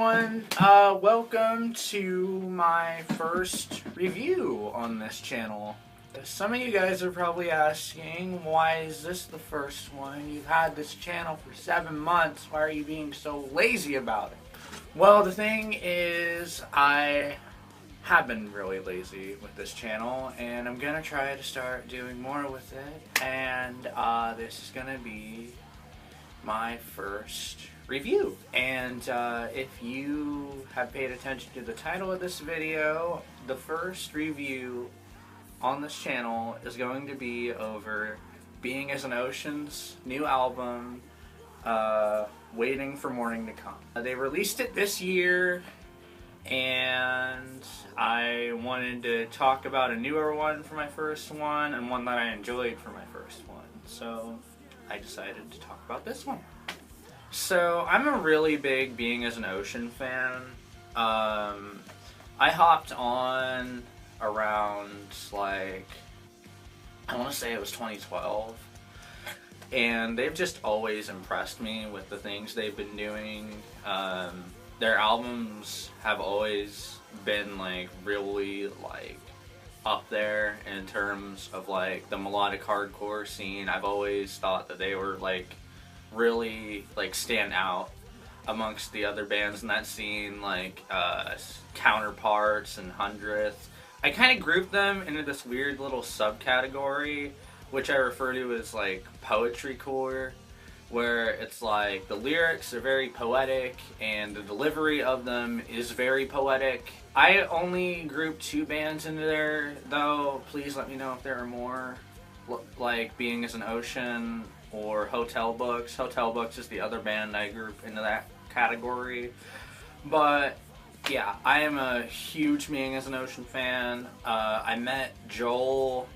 everyone, welcome to my first review on this channel. Some of you guys are probably asking, why is this the first one? You've had this channel for 7 months, why are you being so lazy about it? Well, the thing is, I have been really lazy with this channel, and I'm gonna try to start doing more with it, and this is gonna be my first review. And if you have paid attention to the title of this video, the first review on this channel is going to be over Being as an Ocean's new album, Waiting for Morning to Come. They released it this year, and I wanted to talk about a newer one for my first one and one that I enjoyed for my first one. So I decided to talk about this one. So I'm a really big Being as an Ocean fan. I hopped on around, like, I want to say it was 2012, and they've just always impressed me with the things they've been doing. Their albums have always been like really like up there in terms of like the melodic hardcore scene. I've always thought that they were like really like stand out amongst the other bands in that scene, like Counterparts and Hundredth. I kind of group them into this weird little subcategory, which I refer to as like poetry core, where it's like the lyrics are very poetic and the delivery of them is very poetic. I only group 2 bands into there, though. Please let me know if there are more, like Being as an Ocean or Hotel Books. Hotel Books is the other band I group into that category. But yeah, I am a huge Being as an Ocean fan. I met Joel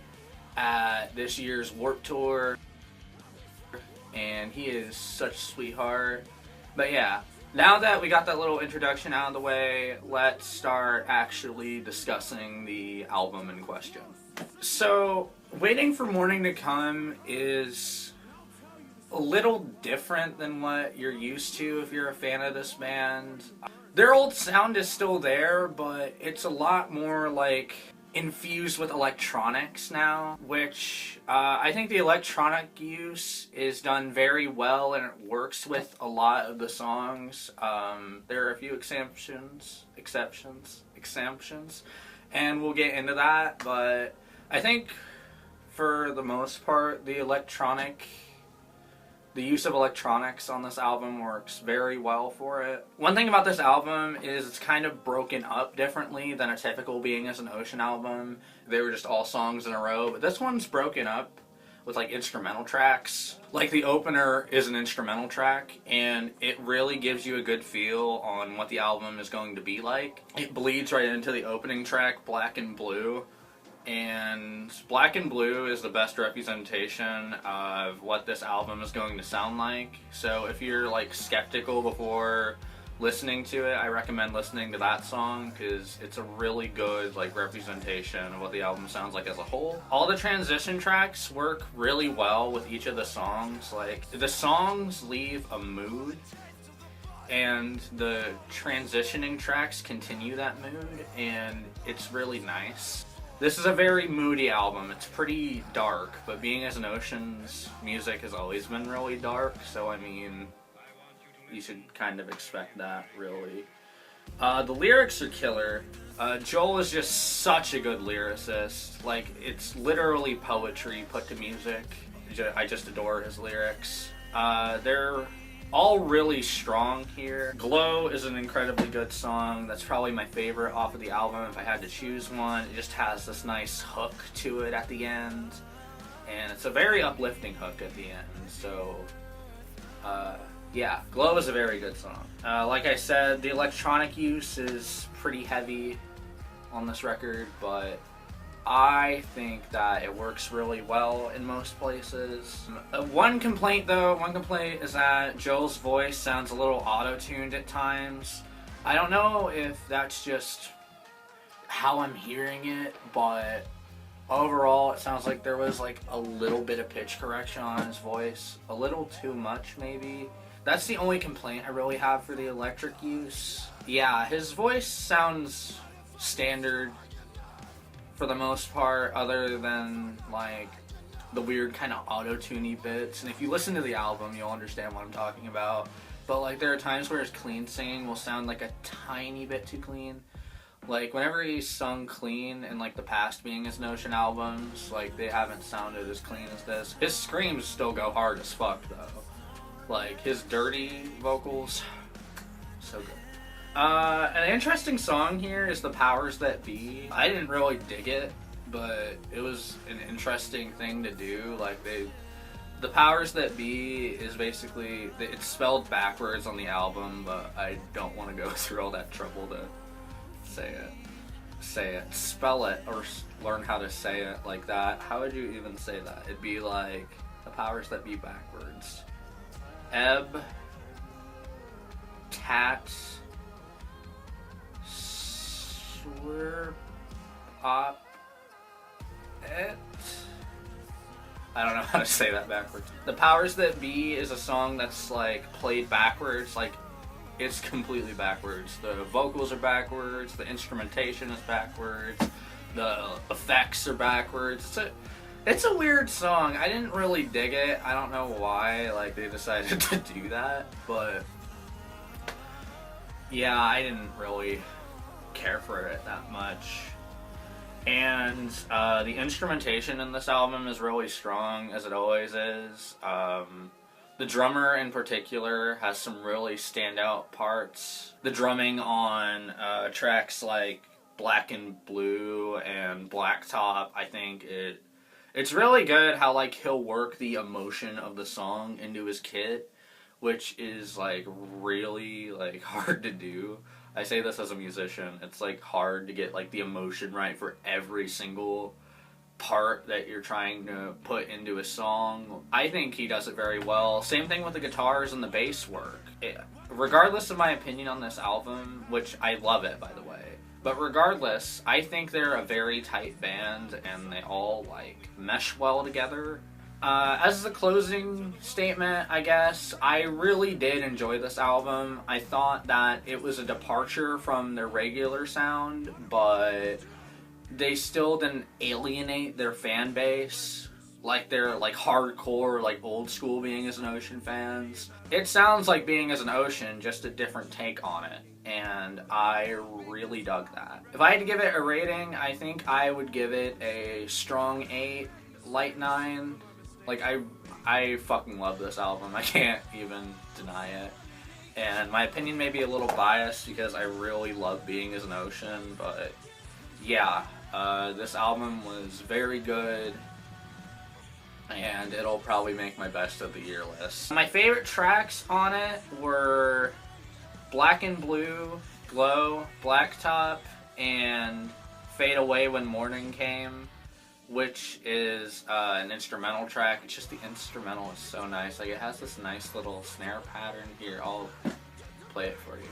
at this year's Warped Tour, and he is such a sweetheart. But yeah, now that we got that little introduction out of the way, let's start actually discussing the album in question. So, Waiting for Morning to Come is a little different than what you're used to if you're a fan of this band. Their old sound is still there, but it's a lot more like infused with electronics now, which I think the electronic use is done very well and it works with a lot of the songs. There are a few exceptions, and we'll get into that, but I think for the most part the use of electronics on this album works very well for it. One thing about this album is it's kind of broken up differently than a typical Being as an Ocean album. They were just all songs in a row, but this one's broken up with like instrumental tracks. Like the opener is an instrumental track, and it really gives you a good feel on what the album is going to be like. It bleeds right into the opening track, Black and Blue. And Black and Blue is the best representation of what this album is going to sound like. So if you're like skeptical before listening to it, I recommend listening to that song because it's a really good like representation of what the album sounds like as a whole. All the transition tracks work really well with each of the songs. Like the songs leave a mood, and the transitioning tracks continue that mood, and it's really nice. This is a very moody album. It's pretty dark, but Being as an Ocean's music has always been really dark, so I mean, you should kind of expect that, really. The lyrics are killer. Joel is just such a good lyricist. Like, it's literally poetry put to music. I just adore his lyrics. They're all really strong here. Glow is an incredibly good song. That's probably my favorite off of the album if I had to choose one. It just has this nice hook to it at the end, and it's a very uplifting hook at the end. So yeah, Glow is a very good song. Like I said, the electronic use is pretty heavy on this record, but I think that it works really well in most places. One complaint is that Joel's voice sounds a little auto-tuned at times. I don't know if that's just how I'm hearing it, but overall it sounds like there was like a little bit of pitch correction on his voice. A little too much maybe. That's the only complaint I really have for the electric use. Yeah, his voice sounds standard for the most part, other than like the weird kind of auto-tuney bits. And if you listen to the album, you'll understand what I'm talking about. But like there are times where his clean singing will sound like a tiny bit too clean. Like whenever he's sung clean in like the past Being as an Ocean albums, like they haven't sounded as clean as this. His screams still go hard as fuck though. Like his dirty vocals, so good. An interesting song here is The Powers That Be. I didn't really dig it, but it was an interesting thing to do. Like The Powers That Be is basically, it's spelled backwards on the album, but I don't want to go through all that trouble to say it. Spell it, or learn how to say it like that. How would you even say that? It'd be like The Powers That Be backwards. Ebb, tat, swirp, op, it. I don't know how to say that backwards. The Powers That Be is a song that's like played backwards, like it's completely backwards. The vocals are backwards, the instrumentation is backwards, the effects are backwards. It's a weird song. I didn't really dig it. I don't know why like they decided to do that, but yeah, I didn't really care for it that much. And the instrumentation in this album is really strong, as it always is. The drummer in particular has some really standout parts. The drumming on tracks like Black and Blue and Blacktop, I think it's really good how like he'll work the emotion of the song into his kit, which is like really like hard to do. I say this as a musician. It's like hard to get like the emotion right for every single part that you're trying to put into a song. I think he does it very well. Same thing with the guitars and the bass work. Regardless of my opinion on this album, which I love it by the way, but regardless, I think they're a very tight band and they all like mesh well together. As the closing statement, I guess, I really did enjoy this album. I thought that it was a departure from their regular sound, but they still didn't alienate their fan base. Like they're like hardcore, like old school Being as an Ocean fans. It sounds like Being as an Ocean, just a different take on it. And I really dug that. If I had to give it a rating, I think I would give it a strong 8, light 9. Like, I fucking love this album. I can't even deny it. And my opinion may be a little biased because I really love Being as an Ocean, but yeah, this album was very good, and it'll probably make my best of the year list. My favorite tracks on it were Black and Blue, Glow, Blacktop, and Fade Away When Morning Came, which is an instrumental track. It's just the instrumental is so nice. Like it has this nice little snare pattern here. I'll play it for you.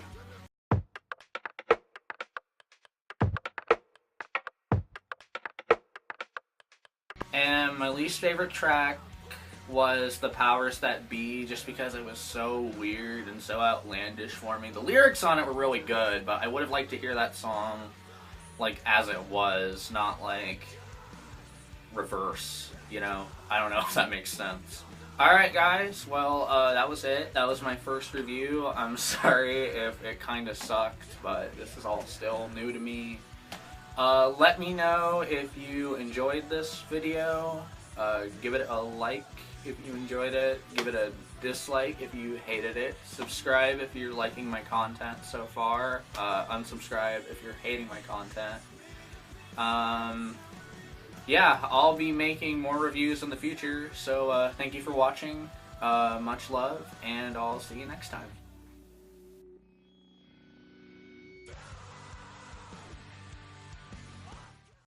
And my least favorite track was The Powers That Be, just because it was so weird and so outlandish for me. The lyrics on it were really good, but I would have liked to hear that song like as it was, not like reverse, you know? I don't know if that makes sense. Alright guys, well that was it. That was my first review. I'm sorry if it kind of sucked, but this is all still new to me. Let me know if you enjoyed this video. Give it a like if you enjoyed it. Give it a dislike if you hated it. Subscribe if you're liking my content so far. Unsubscribe if you're hating my content. Yeah, I'll be making more reviews in the future, so thank you for watching, much love, and I'll see you next time.